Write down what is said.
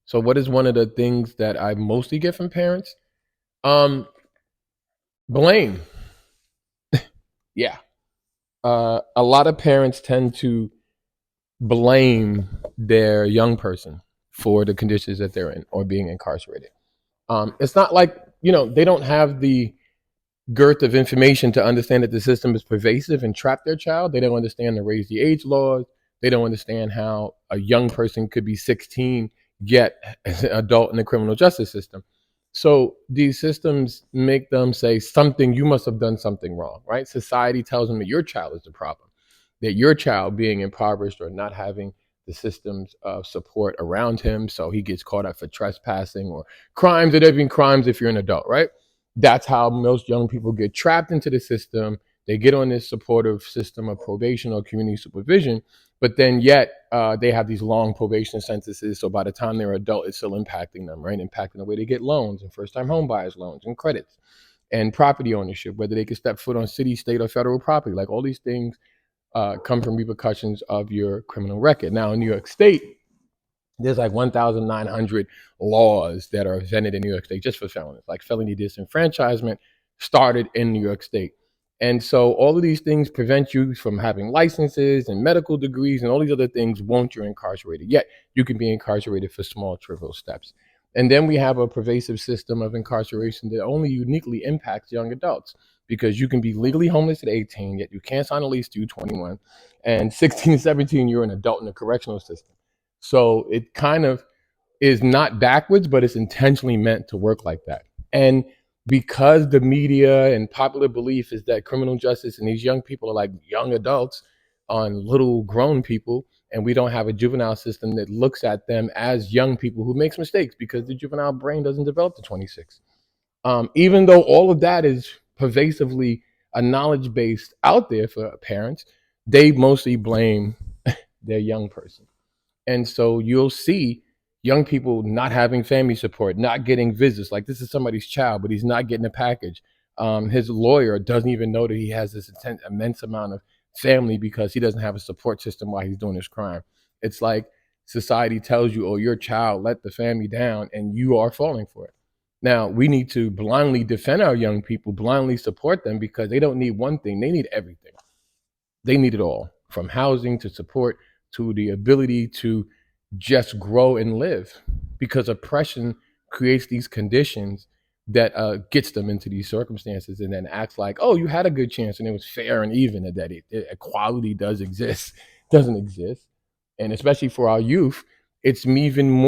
So what is one of the things that I mostly get from parents? Um, Blame. Yeah. A lot of parents tend to blame their young person for the conditions that they're in or being incarcerated. It's not like, they don't have the girth of information to understand that the system is pervasive and trap their child. They don't understand the raise the age laws. They don't understand how a young person could be 16 yet as an adult in the criminal justice system. So these systems make them say something, you must have done something wrong, right? Society tells them that your child is the problem, that your child being impoverished or not having the systems of support around him. So he gets caught up for trespassing or crimes that have been crimes if you're an adult, right? That's how most young people get trapped into the system. They get on this supportive system of probation or community supervision, but then yet they have these long probation sentences. So by the time they're adult, it's still impacting them, right? Impacting the way they get loans and first-time home buyers loans and credits and property ownership, whether they can step foot on city, state, or federal property. Like all these things come from repercussions of your criminal record. Now in New York State, there's like 1,900 laws that are vetted in New York State just for felonies, like felony disenfranchisement started in New York State. And so all of these things prevent you from having licenses and medical degrees and all these other things won't you're incarcerated. Yet you can be incarcerated for small, trivial steps. And then we have a pervasive system of incarceration that only uniquely impacts young adults because you can be legally homeless at 18, yet you can't sign a lease till you're 21. And 16, 17, you're an adult in the correctional system. So it kind of is not backwards, but it's intentionally meant to work like that. And because the media and popular belief is that criminal justice and these young people are like young adults on little grown people, and we don't have a juvenile system that looks at them as young people who makes mistakes because the juvenile brain doesn't develop to 26. Even though all of that is pervasively a knowledge base out there for parents, they mostly blame their young person. And so you'll see young people not having family support, not getting visits. Like this is somebody's child, but he's not getting a package. His lawyer doesn't even know that he has this immense amount of family because he doesn't have a support system while he's doing his crime. It's like society tells you, oh, your child let the family down and you are falling for it. Now, we need to blindly defend our young people, blindly support them because they don't need one thing, they need everything. They need it all, from housing to support to the ability to just grow and live, because oppression creates these conditions that gets them into these circumstances and then acts like, oh, you had a good chance and it was fair and even, and that equality doesn't exist. And especially for our youth, it's even more